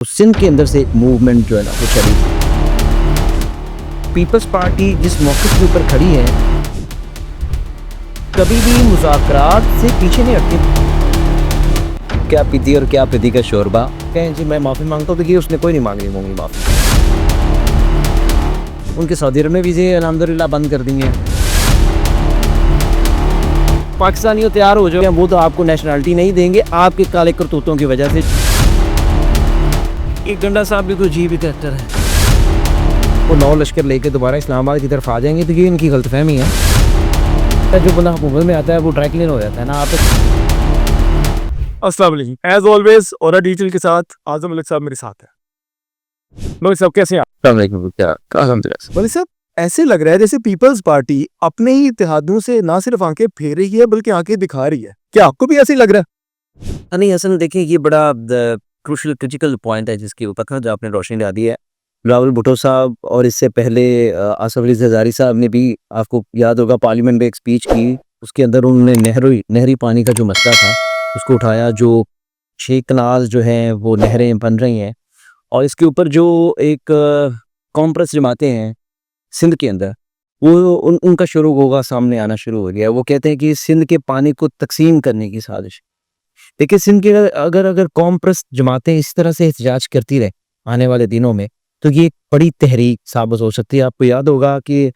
सिंध के अंदर से मूवमेंट जो है ना वो चली। पीपल्स पार्टी जिस मौके के ऊपर खड़ी है कभी भी मुज़ाकरात से पीछे नहीं हटती। क्या पीती और क्या पीती का शोरबा कहें जी मैं माफ़ी मांगता हूँ, तो ये उसने कोई नहीं मांगी होंगी माफ़ी। उनके सऊदी अरब में वीज़े अल्हम्दुलिल्लाह बंद कर दी हैं। पाकिस्तानियों तैयार हो जाओ, वो तो आपको नेशनलिटी नहीं देंगे आपके काले करतूतों की वजह से। एक गंडा साहब भी कोई जी भी कैरेक्टर है, वो 9 लश्कर लेके दोबारा इस्लामाबाद की तरफ आ जाएंगे, तो ये इनकी गलतफहमी है। जो बंदा हुकूमत में आता है वो ड्राई क्लीन हो जाता है ना। आप अस्सलाम वालेकुम, एज ऑलवेज और डिटेल के साथ आजम मलिक साहब मेरे साथ है। मलिक साहब कैसे हैं आप? मलिक साहब ऐसे लग रहा है जैसे पीपल्स पार्टी अपने ही इत्तेहादियों से ना सिर्फ आंखें फेर रही है बल्कि आंखें दिखा रही है। क्या आपको भी ऐसे ही लग रहा है? नहीं, असल देखिए ये बड़ा क्रूशल क्रिटिकल पॉइंट है जिसके ऊपर जो आपने रोशनी डाली है। बिलावल भुट्टो साहब और इससे पहले आसफ अली ज़रदारी साहब ने भी, आपको याद होगा, पार्लियामेंट में एक स्पीच की, उसके अंदर उन्होंने नहरी पानी का जो मसला था उसको उठाया। जो 6 कनाल जो हैं वो नहरें बन रही हैं, और इसके ऊपर जो एक कॉम्प्रेस जमाते हैं सिंध के अंदर, वो उनका शुरू होगा, सामने आना शुरू हो गया। वो कहते हैं कि सिंध के पानी को तकसीम करने की साजिश। देखिए सिंध के अगर कॉम्प्रेस जमातें इस तरह से एहतजाज करती रहे आने वाले दिनों में, तो ये एक बड़ी तहरीक साबित हो सकती है। आपको याद होगा कि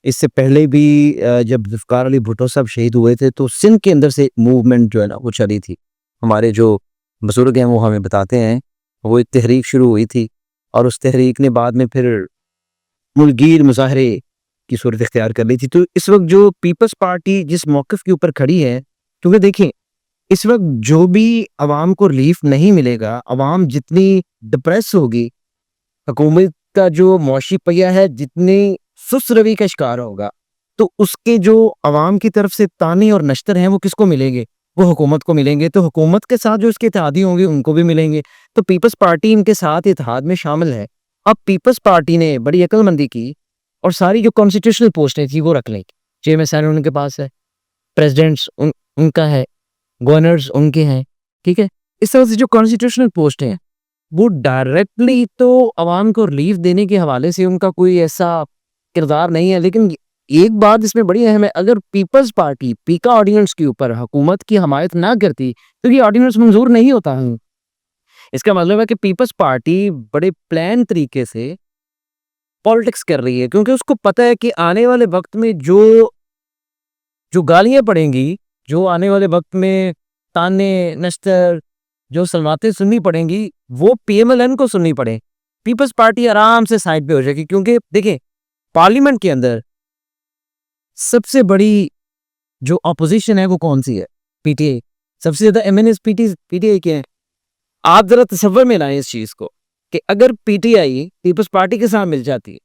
इससे पहले भी जब ज़ुल्फ़िकार अली भुट्टो साहब शहीद हुए थे तो सिंध के अंदर से मूवमेंट जो है ना वो चली थी। हमारे जो बुजुर्ग हैं वो हमें बताते हैं वो एक तहरीक शुरू हुई थी, और उस तहरीक ने बाद में फिर मुल्कीर मुजाहरे की सूरत इख्तियार कर ली थी। तो इस वक्त जो पीपल्स पार्टी जिस मौक़िफ़ के ऊपर खड़ी है, क्योंकि देखिए इस वक्त जो भी अवाम को रिलीफ नहीं मिलेगा, अवाम जितनी डिप्रेस होगी, हुकूमत का जो मुआशी पहिया है जितनी सुस्त रवि का शिकार होगा, तो उसके जो अवाम की तरफ से ताने और नश्तर हैं वो किसको मिलेंगे? वो हुकूमत को मिलेंगे। तो हुकूमत के साथ जो इसके इत्तेहादी होंगे उनको भी मिलेंगे। तो पीपल्स पार्टी इनके साथ इत्तेहाद में शामिल है। अब पीपल्स पार्टी ने बड़ी अक्लमंदी की और सारी जो कॉन्स्टिट्यूशनल पोस्टें थी वो रख ली। चेयरमैन उनके पास है, प्रेसिडेंट्स उनका है, गवर्नर्स उनके हैं, ठीक है। इस तरह से जो कॉन्स्टिट्यूशनल पोस्ट हैं वो डायरेक्टली तो अवाम को रिलीफ देने के हवाले से उनका कोई ऐसा किरदार नहीं है। लेकिन एक बात इसमें बड़ी अहम है, अगर पीपल्स पार्टी पीका ऑर्डिनेंस के ऊपर हुकूमत की हमायत ना करती तो ये ऑर्डिनेंस मंजूर नहीं होता है। इसका मतलब है कि पीपल्स पार्टी बड़े प्लान तरीके से पॉलिटिक्स कर रही है, क्योंकि उसको पता है कि आने वाले वक्त में जो जो गालियां पड़ेंगी, जो आने वाले वक्त में ताने नश्तर, जो सलमातें सुननी पड़ेंगी, वो पीएमएलएन को सुननी पड़े। पीपल्स पार्टी आराम से साइड पे हो जाएगी, क्योंकि देखिए पार्लियामेंट के अंदर सबसे बड़ी जो अपोजिशन है वो कौन सी है? पीटीआई। सबसे ज्यादा एमएनएस पीटीआई के हैं। आप जरा तसव्वुर में लाएं इस चीज को कि अगर पीटीआई पीपल्स पार्टी के साथ मिल जाती है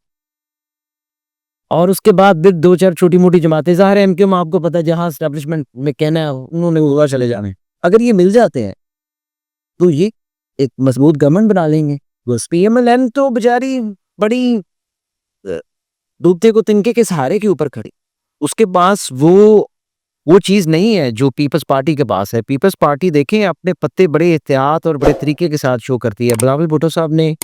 और उसके बाद फिर 2-4 छोटी मोटी जमातें, ज़ाहिर है एमक्यूएम आपको पता है जहां एस्टेब्लिशमेंट में कहना है उन्होंने वहां चले जाना है, अगर ये मिल जाते हैं तो ये एक मजबूत गवर्नमेंट बना लेंगे। बस पीएमएलएन तो बेचारी बड़ी डूबते को तिनके के सहारे के ऊपर खड़ी, उसके पास वो चीज नहीं है जो पीपल्स पार्टी के पास है। पीपल्स पार्टी देखें अपने पत्ते बड़े एहतियात और बड़े तरीके के साथ शो करती है। बिलावल भुट्टो साहब ने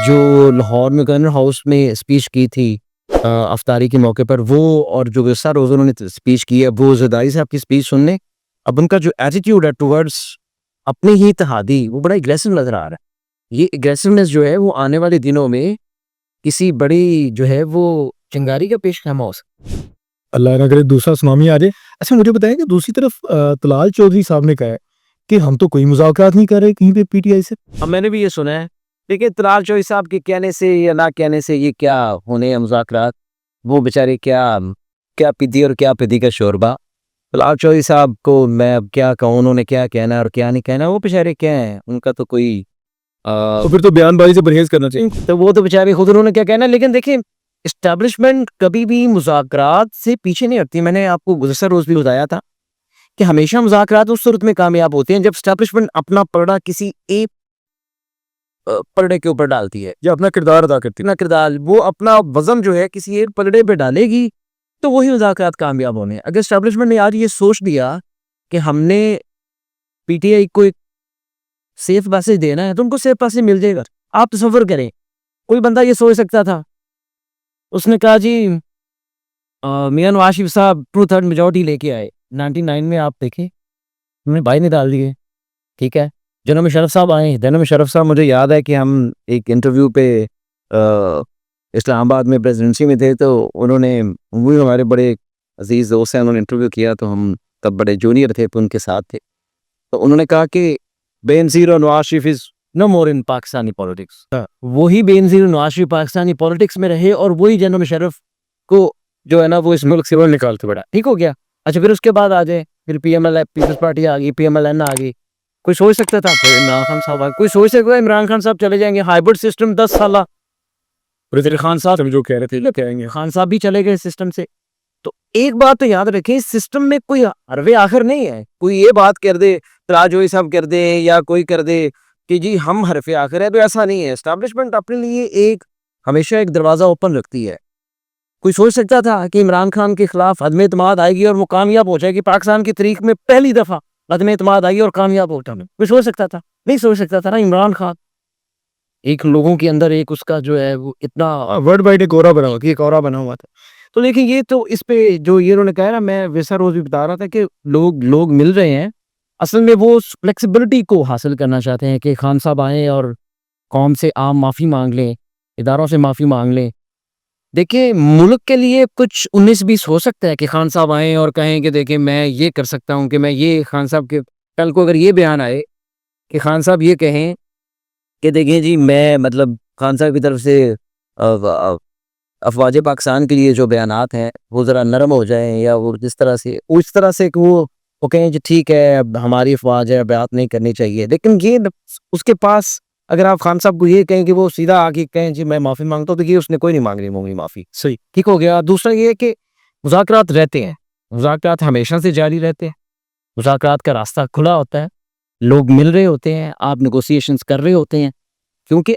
जो लाहौर में गवर्नर हाउस में स्पीच की थी अफ्तारी के मौके पर, वो और जो गुस्सा रोज उन्होंने स्पीच की है, वो ज़रदारी साहब की स्पीच सुनने, अब उनका जो एटीट्यूड है टुवर्ड्स अपने ही इत्तेहादी वो बड़ा एग्रेसिव नजर आ रहा है। ये एग्रेसिवनेस जो है वो आने वाले दिनों में किसी बड़ी जो है वो चिंगारी का पेश खैमा हो सकता है। अल्लाह ना करे दूसरा सुनामी आ जाए। अच्छा मुझे बताएं कि दूसरी तरफ तलाल चौधरी साहब ने कहा है कि हम तो कोई मुज़ाकरात नहीं कर रहे कहीं पे पीटीआई से। अब मैंने भी ये सुना है, देखिए तलाल चौधरी साहब के कहने से या ना कहने से ये क्या होने हैं मुज़ाकरात, वो बेचारे क्या क्या पीती और क्या पीती का शोरबा। तलाल चौधरी साहब को मैं अब क्या कहूँ, उन्होंने क्या कहना और क्या नहीं कहना, वो बेचारे क्या हैं, उनका तो कोई तो फिर तो बयानबाजी से परहेज करना चाहिए। तो वो तो बेचारे खुद उन्होंने क्या कहना है। लेकिन देखिए इस्टेब्लिशमेंट कभी भी मुज़ाकरात से पीछे नहीं हटती। मैंने आपको गुज़श्ता रोज भी बताया था कि हमेशा मुज़ाकरात उस सूरत में कामयाब होते हैं जब इस्टेब्लिशमेंट अपना पलड़ा किसी एक पलड़े के ऊपर डालती है, या अपना किरदार अदा करती है। अपना किरदार, वो अपना वजन जो है किसी एक पलड़े पे डालेगी तो वही मुज़ाकरात कामयाब होने हैं। अगर इस्टेब्लिशमेंट ने आज ये सोच दिया कि हमने पीटीआई को एक सेफ पैसेज देना है तो उनको सेफ पैसेज मिल जाएगा। आप तसव्वुर करें, कोई बंदा ये सोच सकता था, उसने कहा जी मियां नवाज शरीफ साहब 2/3 मेजोरिटी लेके आए 99 में, आप देखें उन्होंने बाहर निकाल दिए। ठीक है, जनाब मुशर्रफ साहब आए, जनाब मुशर्रफ साहब, मुझे याद है कि हम एक इंटरव्यू पे इस्लामाबाद में प्रेसिडेंसी में थे, तो उन्होंने, वो भी हमारे बड़े अजीज़ दोस्त हैं, उन्होंने इंटरव्यू किया, तो हम तब बड़े जूनियर थे तो उनके साथ थे, तो उन्होंने कहा कि बेनज़ीर और Nawaz Sharif is no more in Pakistani politics. वही बेनज़ीर और नवाज शरीफ पाकिस्तानी पॉलिटिक्स में रहे और वही जनाब मुशर्रफ को जो है ना वो इस मुल्क से वो निकालते पड़ा। ठीक हो गया। अच्छा, फिर उसके बाद आ जाए, फिर पीएमएल पीपल्स पार्टी आ गई, पीएमएलएन आ गई। कोई सोच सकता था फिर इमरान खान साहब आ गए, कोई सोच सकता था इमरान खान साहब चले जाएंगे, हाइब्रिड सिस्टम 10 साल, खान साहब जो कह रहे थे क्या कहेंगे, खान साहब भी चले गए सिस्टम से। तो एक बात तो याद रखें, इस सिस्टम में कोई हरवे आखिर नहीं है। कोई ये बात कर दे, तराजोई साहब कर दे या कोई कर दे कि जी हम हरफे आखिर है, तो ऐसा नहीं है। एस्टैब्लिशमेंट अपने लिए एक हमेशा एक दरवाज़ा ओपन रखती है। कोई सोच सकता था कि इमरान खान के खिलाफ अदम एतमाद आएगी और वो कामयाब हो जाएगी, पाकिस्तान की तारीख में पहली दफ़ा अदम एतमाद आई और कामयाब हो जाएगी? कोई सोच सकता था? नहीं सोच सकता था ना। इमरान खान एक लोगों के अंदर एक उसका जो है वो इतना वर्ड बाइट एक और बना हुआ कि एक और बना हुआ था। तो लेकिन ये तो इस पे जो ये उन्होंने कहा ना, मैं वैसा रोज भी बता रहा था कि लोग मिल रहे हैं, असल में वो फ्लेक्सिबिलिटी को हासिल करना चाहते हैं कि खान साहब आए और कौम से आम माफ़ी मांग लें, इदारों से माफ़ी मांग लें। देखिए, मुल्क के लिए कुछ 19-20 हो सकता है कि खान साहब आए और कहें कि देखिए मैं ये कर सकता हूँ, कि मैं ये खान साहब के कल को अगर ये बयान आए कि खान साहब ये कहें कि देखिए जी मैं मतलब खान साहब की तरफ से अफवाज पाकिस्तान के लिए जो बयानात हैं वो ज़रा नरम हो जाएं, या वो जिस तरह से उस तरह से कि वो कहें जी ठीक है अब हमारी अफवाज है, बात नहीं करनी चाहिए। लेकिन ये उसके पास अगर आप खान साहब को ये कहें कि वो सीधा आके कहें जी मैं माफ़ी मांगता हूँ, तो ये उसने कोई नहीं मांगनी होगी माफ़ी। सही, ठीक हो गया। दूसरा ये है कि मुज़ाकरात रहते हैं, मुज़ाकरात हमेशा से जारी रहते हैं, मुज़ाकरात का रास्ता खुला होता है, लोग मिल रहे होते हैं, आप नेगोशिएशंस कर रहे होते हैं, क्योंकि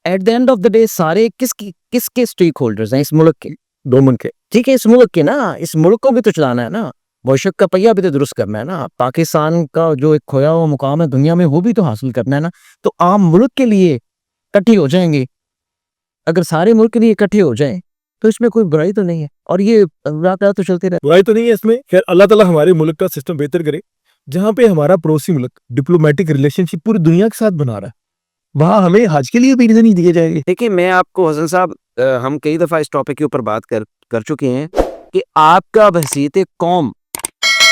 at the end of the day सारे किसके स्टेक होल्डर्स हैं? इस मुल्क के, दो मन के। ठीक है, इस मुल्क के ना, इस मुल्क को भी तो चलाना है ना, मुल्क का पहिया भी तो दुरुस्त करना है ना, पाकिस्तान का जो एक खोया हुआ मुकाम है दुनिया में वो भी तो हासिल करना है ना। तो आम मुल्क के लिए इकट्ठे हो जाएंगे, अगर सारे मुल्क के लिए इकट्ठे हो जाएं तो इसमें कोई बुराई तो नहीं है, और ये रात रात तो चलते रहे। बुराई तो नहीं है इसमें। खैर अल्लाह ताला हमारे मुल्क का सिस्टम बेहतर करे, जहाँ पे हमारा पड़ोसी मुल्क डिप्लोमेटिक रिलेशनशिप पूरी दुनिया के साथ बना रहा है, वहाँ हमें हज के लिए भी वीज़ा नहीं दिए जाएंगे। देखिए, मैं आपको हसन साहब, हम कई दफ़ा इस टॉपिक के ऊपर बात कर चुके हैं कि आपका बहसीत कौम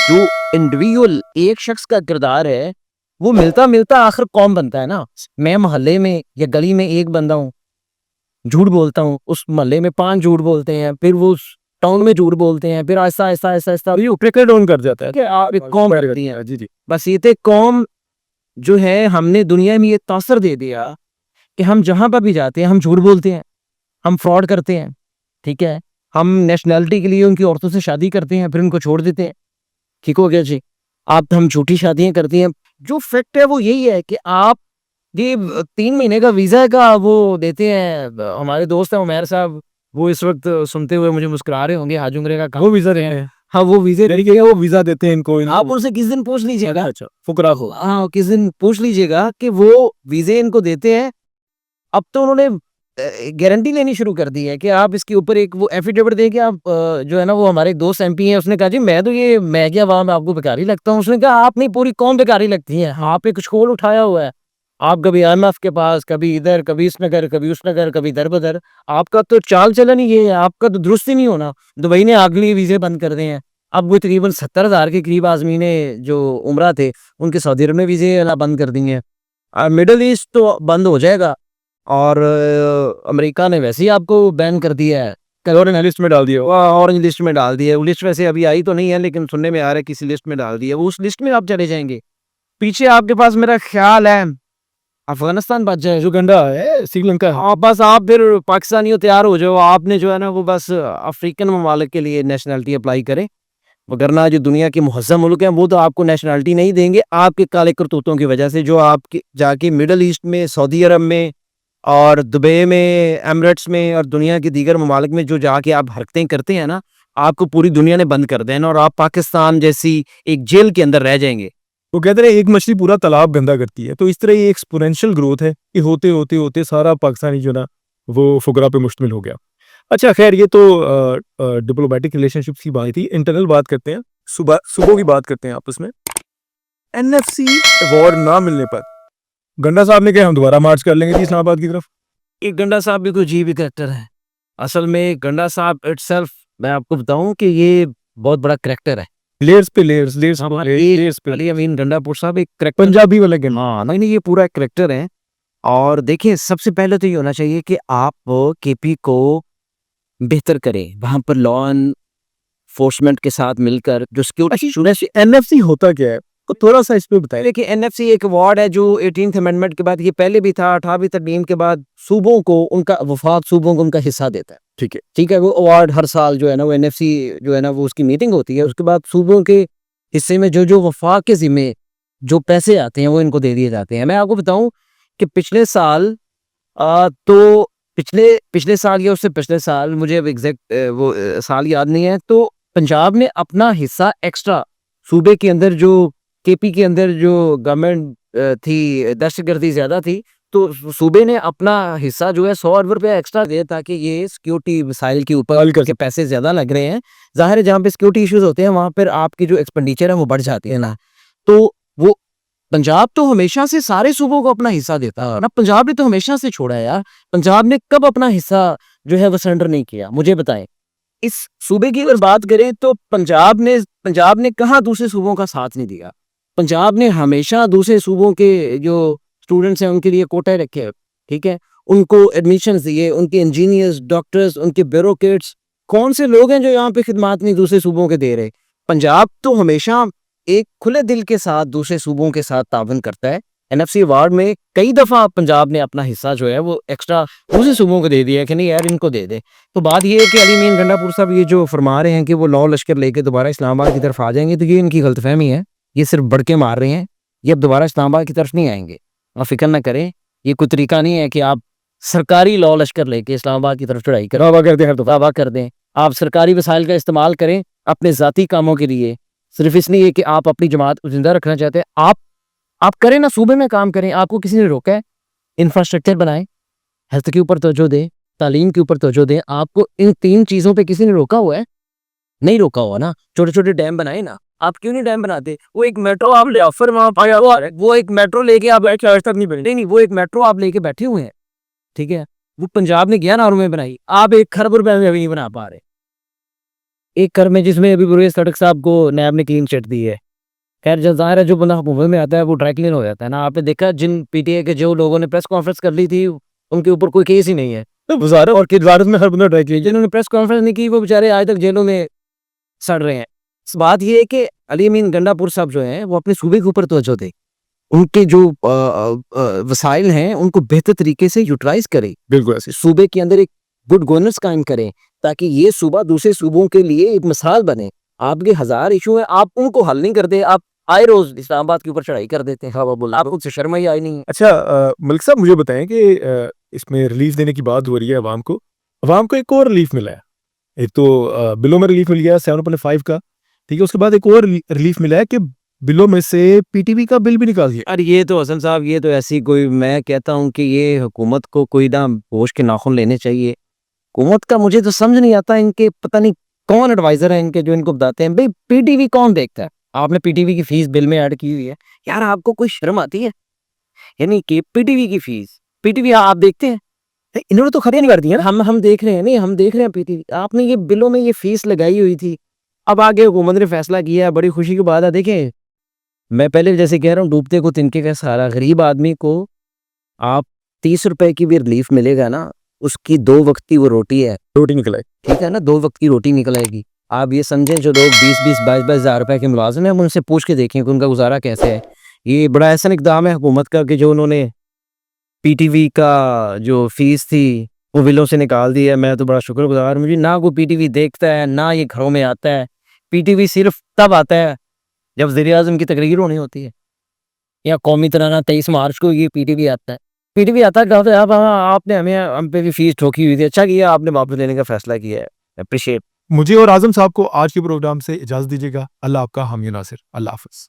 जो इंडिविजुअल एक शख्स का किरदार है वो मिलता मिलता आखिर कौम बनता है ना। मैं मोहल्ले में या गली में एक बंदा हूँ, झूठ बोलता हूँ, उस मोहल्ले में 5 झूठ बोलते हैं, फिर वो उस टाउन में झूठ बोलते हैं, फिर आहिस्ता आहिस्ता आहिस्ता आहिस्ता ये ट्रिकल डाउन कर जाता है कि आप एक कौम बनती है। जी जी। बहसीत कौम जो है, हमने दुनिया में ये तासर दे दिया कि हम जहाँ पर भी जाते हैं हम झूठ बोलते हैं, हम फ्रॉड करते हैं। ठीक है, हम नेशनैलिटी के लिए उनकी औरतों से शादी करते हैं फिर उनको छोड़ देते हैं। ठीक हो गया जी। हम झूठी शादियां करते हैं। जो फैक्ट है वो यही है कि आप ये 3 महीने का वीज़ा का वो देते हैं। हमारे दोस्त हैं उमैर साहब, वो इस वक्त सुनते हुए मुझे मुस्कुरा रहे होंगे, हाज उम्रे का वो वीज़ा रहे हैं। हाँ, वो वीज़े वो वीज़ा देते हैं इनको। आप उनसे किस दिन पूछ लीजिएगा। अच्छा, फुकरा को हाँ, किस दिन पूछ लीजिएगा कि वो वीज़े इनको देते हैं। अब तो उन्होंने गारंटी लेनी शुरू कर दी है कि आप इसके ऊपर एक वो एफिडेविट दें कि आप जो है ना, वो हमारे एक दोस्त एमपी हैं, उसने कहा जी मैं क्या वहाँ मैं आपको बेकारी लगता हूँ? उसने कहा आप नहीं, पूरी कौम बेकारी लगती है। हाँ, आप एक शोल उठाया हुआ है, आप कभी IMF के पास, कभी इधर, कभी इस नगर, कभी उस नगर, कभी दर बदर। आपका तो चाल चलन ही ये है, आपका तो दुरुस्त ही नहीं होना। दुबई ने अगली वीज़े बंद कर दिए हैं। अब वो तकरीबन 70,000 के करीब आज़मीने जो उम्रा थे उनके सऊदी अरब में वीज़े बंद कर दिए हैं। मिडल ईस्ट तो बंद हो जाएगा, और अमेरिका ने वैसे ही आपको बैन कर दिया है, ऑरेंज लिस्ट में डाल दिया। ऑरेंज लिस्ट में डाल दिया है। वो लिस्ट वैसे अभी आई तो नहीं है, लेकिन सुनने में आ रहा है किसी लिस्ट में डाल दिया है। वो उस लिस्ट में आप चले जाएंगे। पीछे आपके पास मेरा ख्याल है अफगानिस्तान बच जाए, युगांडा है, श्रीलंका है। हाँ, बस आप फिर पाकिस्तानियों तैयार हो जाओ। आपने जो है ना वो बस अफ्रीकन ममालिक के लिए नेशनलिटी अप्लाई करें, वगरना जो दुनिया के मुहज़्ज़म मुल्क हैं वो तो आपको नेशनलिटी नहीं देंगे आपके काले करतूतों की वजह से, जो आपके जाके मिडल ईस्ट में, सऊदी अरब में और दुबई में, एमिरेट्स में और दुनिया के दीगर ममालिक में जो जाके आप हरकतें करते हैं ना, आपको पूरी दुनिया ने बंद कर देना और आप पाकिस्तान जैसी एक जेल के अंदर रह जाएंगे। वो कहते हैं एक मछली पूरा तालाब गंदा करती है, तो इस तरह ये एक्सपोनेंशियल ग्रोथ है कि होते होते होते सारा पाकिस्तानी जो ना वो फुकरा पे मुश्तमिल हो गया। अच्छा खैर ये तो डिप्लोमेटिक रिलेशनशिप्स की बात थी, इंटरनल बात करते हैं, सुबह की बात करते हैं आपस में। एनएफसी अवार्ड ना मिलने पर गंडा साहब ने कहा हम दोबारा मार्च कर लेंगे जी इस्लामाबाद की तरफ। एक गंडा साहब भी कोई अजीब कैरेक्टर है। असल में गंडा साहब इटसेल्फ, मैं आपको बताऊं कि ये बहुत बड़ा कैरेक्टर है। लेयर्स पे लेयर्स लेयर्स हाँ, लेयर्स पे अली अमीन गंडापुर साहब एक कैरेक्टर, पंजाबी वाले गंडा। हाँ नहीं नहीं, ये पूरा एक कैरेक्टर है। और देखिए सबसे पहले तो ये होना चाहिए कि आप केपी को बेहतर करें, वहां पर लॉ एनफोर्समेंट के साथ मिलकर जो सिक्योरिटी। एनएफसी होता क्या है, तो थोड़ा सा इस पे बताइए। देखिए एनएफसी एक अवार्ड है जो 18th अमेंडमेंट के बाद, ये पहले भी था 18वीं तरमीम के बाद, सूबों को उनका वफाक सूबों को उनका हिस्सा देता है। ठीक है, वो अवार्ड हर साल जो है ना वो एनएफसी जो है ना वो उसकी मीटिंग होती है, उसके बाद सूबों के हिस्से में जो जो वफाक के जिम्मे जो पैसे आते हैं वो इनको दे दिए जाते हैं। मैं आपको बताऊं कि पिछले साल तो पिछले साल या उससे पिछले साल, मुझे अब एग्जैक्ट वो साल याद नहीं है, तो पंजाब ने अपना हिस्सा एक्स्ट्रा, सूबे के अंदर जो केपी के अंदर जो गवर्नमेंट थी, दहशतगर्दी ज्यादा थी, तो सूबे ने अपना हिस्सा जो है 100 अरब रुपया एक्स्ट्रा दिया ताकि ये सिक्योरिटी मिसाइल के ऊपर के पैसे ज्यादा लग रहे हैं। जाहिर है जहाँ पे सिक्योरिटी इश्यूज होते हैं वहां पर आपकी जो एक्सपेंडिचर है वो बढ़ जाती है ना। तो वो पंजाब तो हमेशा से सारे सूबों को अपना हिस्सा देता है ना, पंजाब ने तो हमेशा से छोड़ा है यार। पंजाब ने कब अपना हिस्सा जो है वो सरेंडर नहीं किया, मुझे बताएं। इस सूबे की अगर बात करें तो पंजाब ने कहा दूसरे सूबों का साथ नहीं दिया। पंजाब ने हमेशा दूसरे सूबों के जो स्टूडेंट्स हैं उनके लिए कोटे रखे, ठीक है, उनको एडमिशन दिए, उनके इंजीनियर्स, डॉक्टर्स, उनके ब्यूरोक्रेट्स, कौन से लोग हैं जो यहाँ पे खिदमात नहीं दूसरे सूबों के दे रहे। पंजाब तो हमेशा एक खुले दिल के साथ दूसरे सूबों के साथ तावन करता है। एनएफसी अवार्ड में कई दफा पंजाब ने अपना हिस्सा जो है वो एक्स्ट्रा दूसरे सूबों को दे दिया कि नहीं यार इनको दे दे। तो बात ये है कि अली मीन गंडापुर साहब ये जो फरमा रहे हैं कि वो लॉ लश्कर लेके दोबारा इस्लामाबाद की तरफ आ जाएंगे, तो ये इनकी गलतफहमी है। ये सिर्फ बढ़के मार रहे हैं, ये अब दोबारा इस्लामाबाद की तरफ नहीं आएंगे। आप फिक्र ना करें, ये कोई तरीका नहीं है कि आप सरकारी लॉ लश्कर लेके इस्लामाबाद की तरफ चढ़ाई करें, दावा कर दें। आप सरकारी वसाइल का इस्तेमाल करें अपने ज़ाती कामों के लिए, सिर्फ इसलिए कि आप अपनी जमात को जिंदा रखना चाहते हैं। आप करें ना, सूबे में काम करें, आपको किसी ने रोका है? इंफ्रास्ट्रक्चर बनाएं, हेल्थ के ऊपर तवज्जो दें, तालीम के ऊपर तवज्जो दें। आपको इन 3 चीज़ों पे किसी ने रोका हुआ है? नहीं रोका हुआ ना। छोटे छोटे डैम बनाए ना, आप क्यों नहीं डैम बनाते? वो एक मेट्रो आप ले ऑफर में वो एक मेट्रो लेके आप बैठे, आज तक नहीं बनी। नहीं, वो एक मेट्रो आप लेके बैठे हुए हैं, ठीक है। वो पंजाब ने गया ना और में बनाई, आप 1 खरब रुपए में अभी नहीं बना पा रहे। 1 खरब में, जिसमें अभी गुरेज सड़क साहब को नैब ने क्लीन चिट दी है। खैर जो ज़ाहिर है जो बंदा हुकूमत में आता है वो ड्राई क्लीन हो जाता है ना। आपने देखा जिन पीटीए के जो लोगों ने प्रेस कॉन्फ्रेंस कर ली थी उनके ऊपर कोई केस ही नहीं है। वजारत और किरदारत में हर बंदा ड्राई क्लीन। जिन्होंने प्रेस कॉन्फ्रेंस नहीं की वो बेचारे आज तक जेलों में सड़ रहे हैं। बात ये है कि अली अमीन गंडापुर साहब जो हैं वो अपने सूबे के ऊपर तवज्जो दें, उनके जो वसाइल हैं उनको बेहतर तरीके से यूटिलाइज करें, बिल्कुल ऐसे सूबे के अंदर एक गुड गवर्नेंस कायम करें ताकि ये सूबा दूसरे सूबों के लिए एक मिसाल बने। आपके 1000 इशू हैं, आप उनको हल नहीं करते, आप आए रोज इस्लामाबाद के ऊपर चढ़ाई कर देते हैं। आपको कुछ शर्म ही आई नहीं। अच्छा मलिक साहब मुझे बताएं कि इसमें रिलीफ देने की बात हो रही है अवाम को एक और रिलीफ मिला है। एक तो बिलों में रिलीफ मिल गया 7.5 का, ठीक है, उसके बाद एक और रिलीफ मिला है कि बिलों में से पीटीवी का बिल भी निकाल दिया। अरे ये तो हसन साहब, ये तो ऐसी कोई, मैं कहता हूँ कि ये हुकूमत को कोई ना होश के नाखून लेने चाहिए। हुकूमत का मुझे तो समझ नहीं आता, इनके पता नहीं कौन एडवाइजर है इनके जो इनको बताते हैं भाई पीटीवी कौन देखता है। आपने पीटीवी की फीस बिल में ऐड की हुई है, यार आपको कोई शर्म आती है? यानी कि पीटीवी की फीस, पीटीवी आप देखते हैं? इन्होंने तो खड़े नहीं कर दिया ना। हम देख रहे हैं, नहीं हम देख रहे हैं पीटीवी। आपने ये बिलों में ये फीस लगाई हुई थी, अब आगे हुकूमत ने फैसला किया है, बड़ी खुशी की बात है। देखें मैं पहले जैसे कह रहा हूँ, डूबते को तिनके का सहारा। गरीब आदमी को आप 30 रुपए की भी रिलीफ मिलेगा ना, उसकी 2 वक्त की वो रोटी है, रोटी निकल आई, ठीक है ना, 2 वक्त की रोटी निकल आएगी। आप ये समझें जो लोग 20-20, 22-22 हज़ार रुपए के मुलाजिम हैं, उनसे पूछ के देखें कि उनका गुजारा कैसे है। ये बड़ा ऐसा इकदाम है हुकूमत का कि जो उन्होंने पीटीवी का जो फीस थी वो बिलों से निकाल दी है। मैं तो बड़ा शुक्रगुजार, मुझे ना कोई पीटीवी देखता है ना ये घरों में आता है। पीटीवी सिर्फ तब आता है जब वज़ीर-ए-आज़म की तकरीर होनी होती है या कौमी तराना 23 मार्च को ये पीटीवी आता है। पीटीवी आता है आप, आपने हम पे भी फीस ठोकी हुई थी, अच्छा किया आपने वापस लेने का फैसला किया है, अप्रिशिएट। मुझे और आजम साहब को आज के प्रोग्राम से इजाजत दीजिएगा। अल्लाह आपका हामी नासिर। अल्लाह हाफिज।